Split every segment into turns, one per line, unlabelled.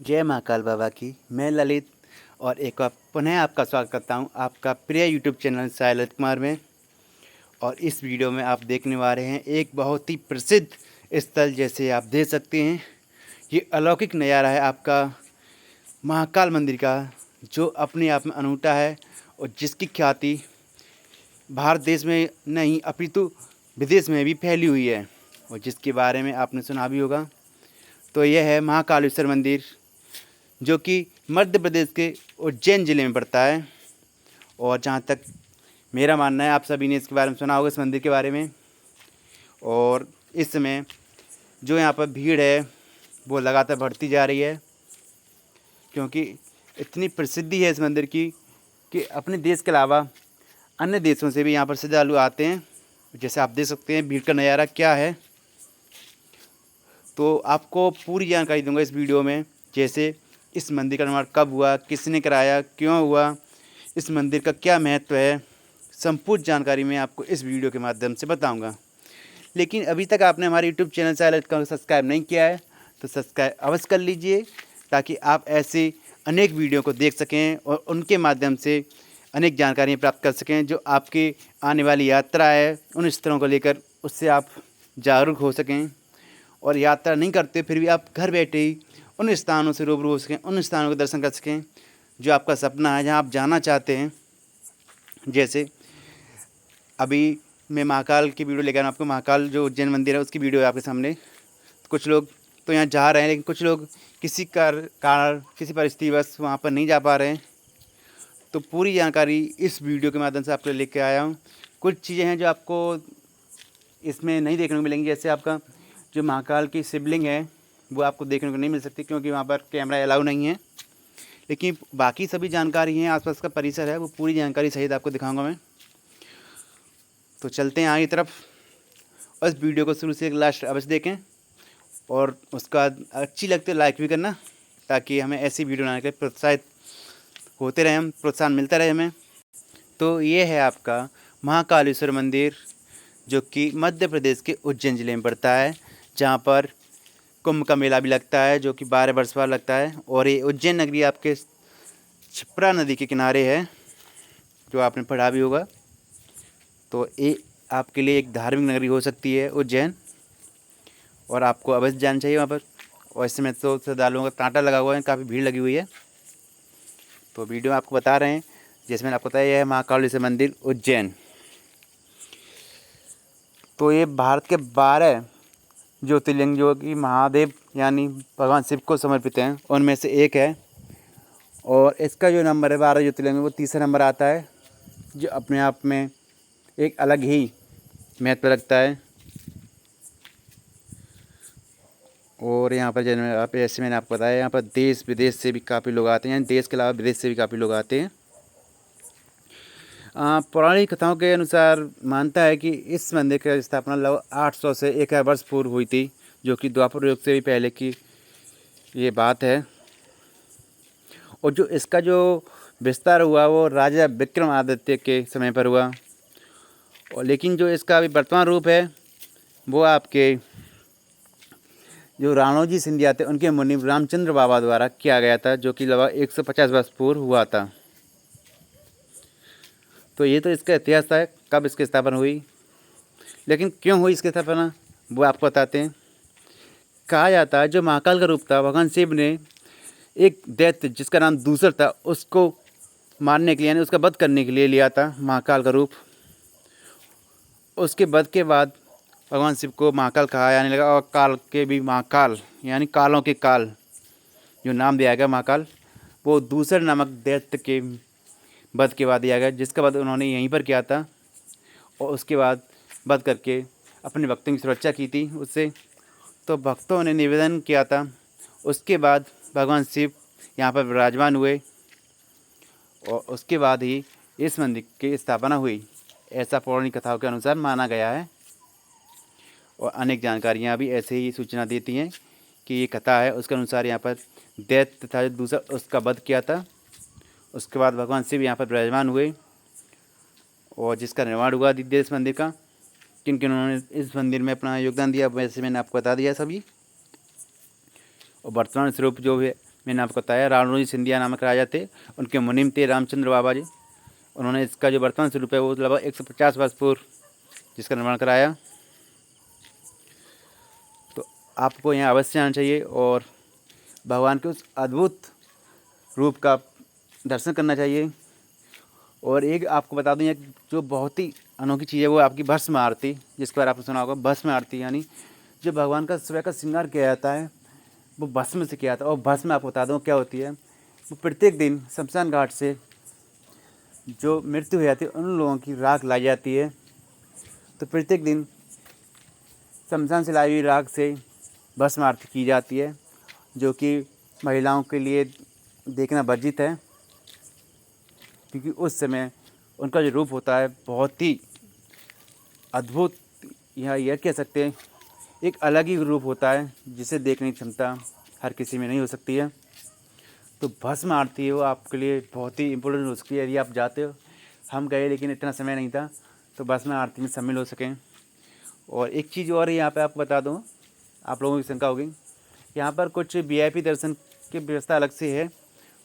जय महाकाल बाबा की। मैं ललित और एक बार पुनः आपका स्वागत करता हूं आपका प्रिय यूट्यूब चैनल साई ललित कुमार में। और इस वीडियो में आप देखने वाले हैं एक बहुत ही प्रसिद्ध स्थल, जैसे आप देख सकते हैं ये अलौकिक नज़ारा है आपका महाकाल मंदिर का, जो अपने आप में अनूठा है और जिसकी ख्याति भारत देश में नहीं अपितु विदेश में भी फैली हुई है और जिसके बारे में आपने सुना भी होगा। तो यह है महाकालेश्वर मंदिर, जो कि मध्य प्रदेश के उज्जैन ज़िले में पड़ता है। और जहाँ तक मेरा मानना है, आप सभी ने इसके बारे में सुना होगा, इस मंदिर के बारे में। और इस समय जो यहाँ पर भीड़ है वो लगातार बढ़ती जा रही है, क्योंकि इतनी प्रसिद्धि है इस मंदिर की कि अपने देश के अलावा अन्य देशों से भी यहाँ पर श्रद्धालु आते हैं। जैसे आप देख सकते हैं भीड़ का नज़ारा क्या है। तो आपको पूरी जानकारी दूंगा इस वीडियो में, जैसे इस मंदिर का निर्माण कब हुआ, किसने कराया, क्यों हुआ, इस मंदिर का क्या महत्व है, संपूर्ण जानकारी मैं आपको इस वीडियो के माध्यम से बताऊंगा। लेकिन अभी तक आपने हमारे यूट्यूब चैनल साई ललित को सब्सक्राइब नहीं किया है तो सब्सक्राइब अवश्य कर लीजिए, ताकि आप ऐसे अनेक वीडियो को देख सकें और उनके माध्यम से अनेक जानकारियाँ प्राप्त कर सकें, जो आपकी आने वाली यात्रा है उन स्थलों को लेकर उससे आप जागरूक हो सकें। और यात्रा नहीं करते फिर भी आप घर बैठे ही उन स्थानों से रूबरू हो सकें, उन स्थानों के दर्शन कर सकें जो आपका सपना है, जहां आप जाना चाहते हैं। जैसे अभी मैं महाकाल की वीडियो लेकर आपको, महाकाल जो उज्जैन मंदिर है उसकी वीडियो है आपके सामने। कुछ लोग तो यहाँ जा रहे हैं, लेकिन कुछ लोग किसी कारण किसी परिस्थितिवश वहाँ पर नहीं जा पा रहे हैं। तो पूरी जानकारी इस वीडियो के माध्यम से आपके लेके आया हूँ। कुछ चीज़ें हैं जो आपको इसमें नहीं देखने को मिलेंगी, जैसे आपका जो महाकाल की शिवलिंग है वो आपको देखने को नहीं मिल सकती, क्योंकि वहाँ पर कैमरा अलाउ नहीं है। लेकिन बाकी सभी जानकारी हैं, आसपास का परिसर है, वो पूरी जानकारी सहित आपको दिखाऊंगा मैं। तो चलते हैं आगे तरफ, और इस वीडियो को शुरू से लास्ट अवश्य देखें, और उसका अच्छी लगती है लाइक भी करना, ताकि हमें ऐसी वीडियो बनाने के लिए प्रोत्साहित होते रहे, हम प्रोत्साहन मिलता रहे हमें। तो ये है आपका महाकालेश्वर मंदिर, जो कि मध्य प्रदेश के उज्जैन ज़िले में पड़ता है, जहाँ पर कुंभ का मेला भी लगता है, जो कि 12 वर्ष बाद लगता है। और ये उज्जैन नगरी आपके क्षिप्रा नदी के किनारे है, जो आपने पढ़ा भी होगा। तो ये आपके लिए एक धार्मिक नगरी हो सकती है उज्जैन, और आपको अवश्य जाना चाहिए वहाँ पर। और इस समय तो श्रद्धालुओं का तांता लगा हुआ है, काफ़ी भीड़ लगी हुई है। तो वीडियो में आपको बता रहे हैं, जैसे मैंने आपको बताया, यह है महाकालेश्वर मंदिर उज्जैन। तो ये भारत के 12 ज्योतिर्लिंग, जो कि महादेव यानी भगवान शिव को समर्पित हैं, उनमें से एक है। और इसका जो नंबर है 12 ज्योतिर्लिंग में, वो तीसरा नंबर आता है, जो अपने आप में एक अलग ही महत्व रखता है। और यहाँ पर जैसे आप ऐसे मैंने आपको बताया, यहाँ पर देश विदेश से भी काफ़ी लोग आते हैं, यानी देश के अलावा विदेश से भी काफ़ी लोग आते हैं। पौराणिक कथाओं के अनुसार मानता है कि इस मंदिर की स्थापना लगभग 800 से 1000 वर्ष पूर्व हुई थी, जो कि द्वापर युग से भी पहले की ये बात है। और जो इसका जो विस्तार हुआ वो राजा विक्रमादित्य के समय पर हुआ। और लेकिन जो इसका अभी वर्तमान रूप है वो आपके जो राणोजी सिंधिया थे, उनके मुनि रामचंद्र बाबा द्वारा किया गया था, जो कि लगभग 150 वर्ष पूर्व हुआ था। तो ये तो इसका इतिहास था, कब इसकी स्थापना हुई, लेकिन क्यों हुई इसकी स्थापना वो आपको बताते हैं। कहा जाता है जो महाकाल का रूप था, भगवान शिव ने एक दैत्य जिसका नाम दूसर था, उसको मारने के लिए, यानी उसका वध करने के लिए लिया था महाकाल का रूप। उसके वध के बाद भगवान शिव को महाकाल कहा जाने लगा, और काल के भी महाकाल, यानी कालों के काल जो नाम दिया गया महाकाल, वो दूसर नामक दैत्य के वध के बाद दिया गया, जिसका वध उन्होंने यहीं पर किया था। और उसके बाद वध करके अपने भक्तों की सुरक्षा की थी उससे। तो भक्तों ने निवेदन किया था, उसके बाद भगवान शिव यहाँ पर विराजमान हुए, और उसके बाद ही इस मंदिर की स्थापना हुई, ऐसा पौराणिक कथाओं के अनुसार माना गया है। और अनेक जानकारियाँ भी ऐसे ही सूचना देती हैं कि ये कथा है, उसके अनुसार यहाँ पर दैत्य था जो दूसरा, उसका वध किया था। उसके बाद भगवान शिव यहाँ पर विराजमान हुए, और जिसका निर्माण हुआ दिव्य इस मंदिर का, किन किन उन्होंने इस मंदिर में अपना योगदान दिया, वैसे मैंने आपको बता दिया सभी। और वर्तमान स्वरूप जो है मैंने आपको बताया राणोजी सिंधिया नामक राजा थे, उनके मुनीम थे रामचंद्र बाबा जी। उन्होंने इसका जो वर्तमान स्वरूप है वो लगभग 150 वर्ष पूर्व जिसका निर्माण कराया। तो आपको यहाँ अवश्य आना चाहिए और भगवान के उस अद्भुत रूप का दर्शन करना चाहिए। और एक आपको बता दूँ जो बहुत ही अनोखी चीज़ है वो आपकी भस्म आरती, जिसके बारे में आपने सुना होगा। भस्म आरती यानी जो भगवान का सुबह का श्रृंगार किया जाता है वो भस्म से किया जाता है। और भस्म आपको बता दूँ क्या होती है, वो प्रत्येक दिन शमशान घाट से जो मृत्यु हो जाती है उन लोगों की राख लाई जाती है। तो प्रत्येक दिन शमशान से लाई हुई राख से भस्म आरती की जाती है, जो कि महिलाओं के लिए देखना वर्जित है, क्योंकि उस समय उनका जो रूप होता है बहुत ही अद्भुत, या यह कह सकते हैं एक अलग ही रूप होता है जिसे देखने की क्षमता हर किसी में नहीं हो सकती है। तो भस्म आरती है वो आपके लिए बहुत ही इम्पोर्टेंट हो सकती है यदि आप जाते हो। हम गए लेकिन इतना समय नहीं था तो भस्म आरती में शामिल हो सकें। और एक चीज़ और यहाँ पे आपको बता दूँ, आप लोगों की शंका होगी, यहाँ पर कुछ VIP दर्शन की व्यवस्था अलग से है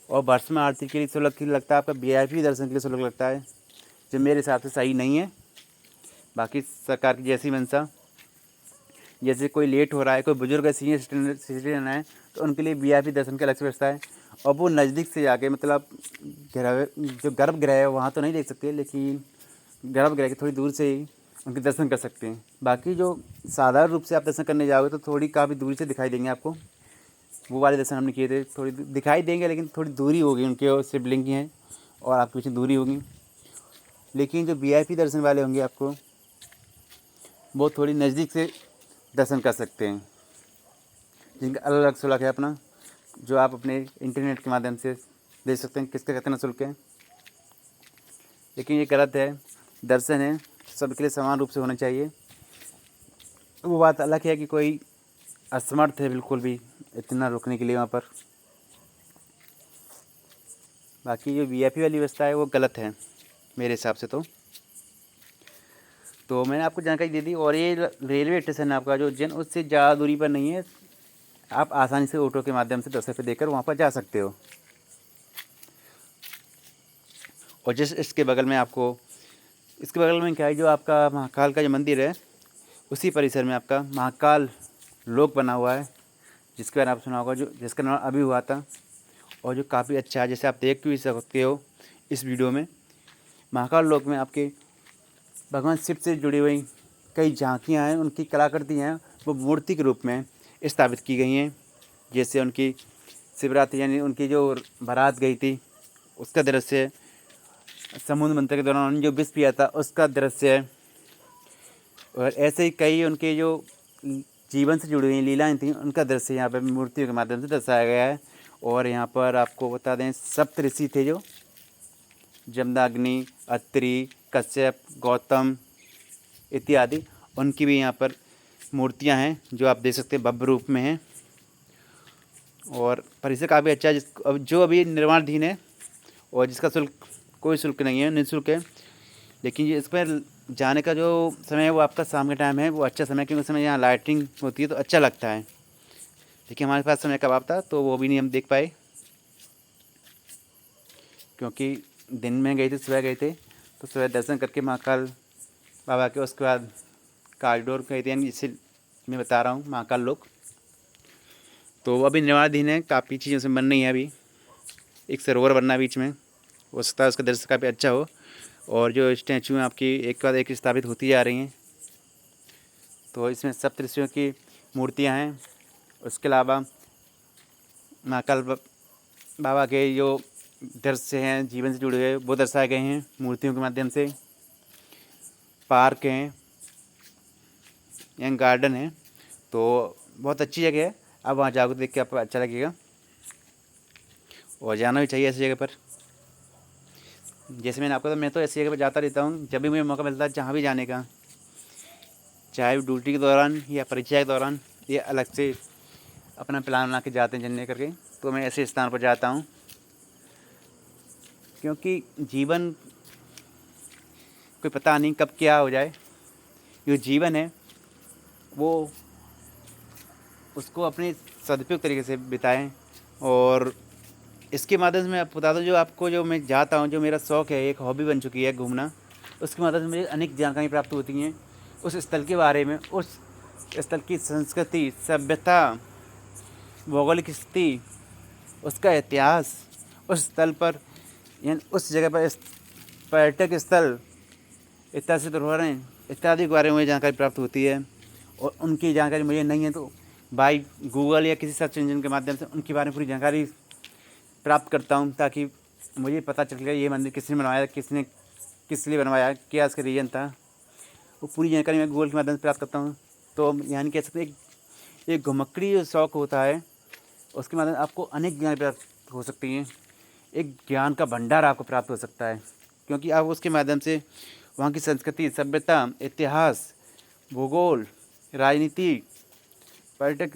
और भस्म आरती के लिए शुल्क लगता है आपका VIP दर्शन के लिए शुल्क लगता है, जो मेरे हिसाब से सही नहीं है। बाकी सरकार की जैसी मंशा, जैसे कोई लेट हो रहा है, कोई बुजुर्ग सीनियर सिटीजन है तो उनके लिए VIP दर्शन की अलग से व्यवस्था है। और वो नज़दीक से जाके मतलब जो गर्भगृह है वहाँ तो नहीं देख सकते, लेकिन गर्भगृह के थोड़ी दूर से ही उनके दर्शन कर सकते हैं। बाकी जो साधारण रूप से आप दर्शन करने जाओगे तो थोड़ी काफ़ी दूरी से दिखाई देंगे आपको। वो वाले दर्शन हमने किए थे, थोड़ी दिखाई देंगे लेकिन थोड़ी दूरी होगी, उनके और शिवलिंग हैं और आपके पीछे दूरी होगी। लेकिन जो VIP दर्शन वाले होंगे आपको वो थोड़ी नज़दीक से दर्शन कर सकते हैं, जिनका अलग अलग शुल्क है अपना, जो आप अपने इंटरनेट के माध्यम से देख सकते हैं किसका कितना शुल्क है। लेकिन ये गलत है, दर्शन है सबके लिए समान रूप से होना चाहिए। वो बात अलग है कि कोई असमर्थ है बिल्कुल भी इतना रुकने के लिए वहाँ पर। बाकी जो VIP वाली व्यवस्था है वो गलत है मेरे हिसाब से। तो मैंने आपको जानकारी दे दी। और ये रेलवे स्टेशन है आपका जो उज्जैन, उससे ज़्यादा दूरी पर नहीं है, आप आसानी से ऑटो के माध्यम से 10 रुपये देकर वहाँ पर जा सकते हो। और जिस इसके बगल में आपको, इसके बगल में क्या है, जो आपका महाकाल का जो मंदिर है उसी परिसर में आपका महाकाल लोक बना हुआ है, जिसके बारे में आप सुना होगा, जो जिसका निर्माण अभी हुआ था और जो काफ़ी अच्छा है, जैसे आप देख भी सकते हो इस वीडियो में। महाकाल लोक में आपके भगवान शिव से जुड़ी हुई कई झांकियाँ हैं, उनकी कलाकृति हैं, वो मूर्ति के रूप में स्थापित की गई हैं। जैसे उनकी शिवरात्रि यानी उनकी जो बारात गई थी उसका दृश्य, समुद्र मंथन के दौरान उन्होंने जो विष पिया था उसका दृश्य, और ऐसे ही कई उनके जो जीवन से जुड़ी हुई लीलाएँ थीं उनका दृश्य यहाँ पर मूर्तियों के माध्यम से दर्शाया गया है। और यहाँ पर आपको बता दें सप्त ऋषि थे, जो जमदग्नि, अत्रि, कश्यप, गौतम इत्यादि, उनकी भी यहाँ पर मूर्तियाँ हैं जो आप देख सकते हैं भव्य रूप में हैं। और परिसर काफ़ी अच्छा है, जो अभी निर्माणाधीन है और जिसका शुल्क कोई शुल्क नहीं है, निःशुल्क है। लेकिन इस पर जाने का जो समय है वो आपका शाम के टाइम है, वो अच्छा समय, क्योंकि उस समय यहाँ लाइटिंग होती है तो अच्छा लगता है। देखिए हमारे पास समय कब था तो वो भी नहीं हम देख पाए, क्योंकि दिन में गए थे, सुबह गए थे, तो सुबह दर्शन करके महाकाल बाबा के उसके बाद कॉरिडोर गए थे, यानी जिसे मैं बता रहा हूँ महाकाल लोक। तो अभी निर्माणाधीन है, काफ़ी चीज़ें उसमें बन रही हैं। अभी एक सरोवर बनना है बीच में, हो सकता है उसका दृश्य काफ़ी अच्छा हो। और जो स्टैचू हैं आपकी एक के बाद एक स्थापित होती जा रही हैं। तो इसमें सप्त ऋषियों की मूर्तियाँ हैं। उसके अलावा महाकाल बाबा के जो दृश्य हैं जीवन से जुड़े हुए वो दर्शाए गए हैं मूर्तियों के माध्यम से। पार्क हैं, यहाँ गार्डन है, तो बहुत अच्छी जगह है। आप वहाँ जाओगे देख के आपको अच्छा लगेगा और जाना भी चाहिए ऐसी जगह पर। जैसे मैंने आपको तो मैं तो ऐसी जगह पर जाता रहता हूँ, जब भी मुझे मौका मिलता है जहाँ भी जाने का, चाहे ड्यूटी के दौरान या परीक्षा के दौरान, या अलग से अपना प्लान बना के जाते हैं चलने करके, तो मैं ऐसे स्थान पर जाता हूँ। क्योंकि जीवन कोई पता नहीं कब क्या हो जाए, जो जीवन है वो उसको अपने सदुपयोग तरीके से बिताएं, और इसके माध्यम से मैं आपको बता दूँ, जो आपको जो मैं जाता हूँ, जो मेरा शौक़ है, एक हॉबी बन चुकी है घूमना, उसके माध्यम से मुझे अनेक जानकारी प्राप्त होती हैं उस स्थल के बारे में, उस स्थल की संस्कृति, सभ्यता, भौगोलिक स्थिति, उसका इतिहास, उस स्थल पर यानी उस जगह पर पर्यटक स्थल, ऐतिहासिक धरोहरें इत्यादि के बारे में मुझे जानकारी प्राप्त होती है। और उनकी जानकारी मुझे नहीं है तो बाई गूगल या किसी सर्च इंजन के माध्यम से उनके बारे में पूरी जानकारी प्राप्त करता हूँ, ताकि मुझे पता चल जाए ये मंदिर किसने बनवाया, किसने किस लिए बनवाया, क्या इसका रीज़न था, वो पूरी जानकारी मैं गूगल के माध्यम से प्राप्त करता हूँ। तो यानी कह सकते हैं एक घुमक्कड़ी जो शौक़ होता है, उसके माध्यम से आपको अनेक ज्ञान प्राप्त हो सकती हैं। एक ज्ञान का भंडार आपको प्राप्त हो सकता है, क्योंकि आप उसके माध्यम से वहाँ की संस्कृति, सभ्यता, इतिहास, भूगोल, राजनीति, पर्यटक,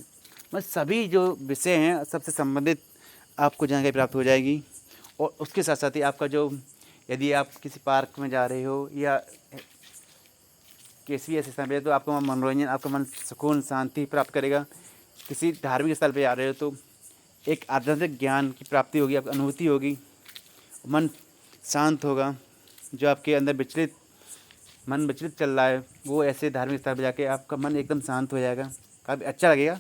मतलब सभी जो विषय हैं सबसे संबंधित आपको जानकारी प्राप्त हो जाएगी। और उसके साथ साथ ही आपका जो, यदि आप किसी पार्क में जा रहे हो या किसी ऐसे स्थान पे, तो आपका मनोरंजन, आपका मन सुकून शांति प्राप्त करेगा। किसी धार्मिक स्थल पे जा रहे हो तो एक आध्यात्मिक ज्ञान की प्राप्ति होगी, आपको अनुभूति होगी, मन शांत होगा। जो आपके अंदर मन विचलित चल रहा है, वो ऐसे धार्मिक स्थल पे जाके आपका मन एकदम शांत हो जाएगा, काफ़ी अच्छा लगेगा।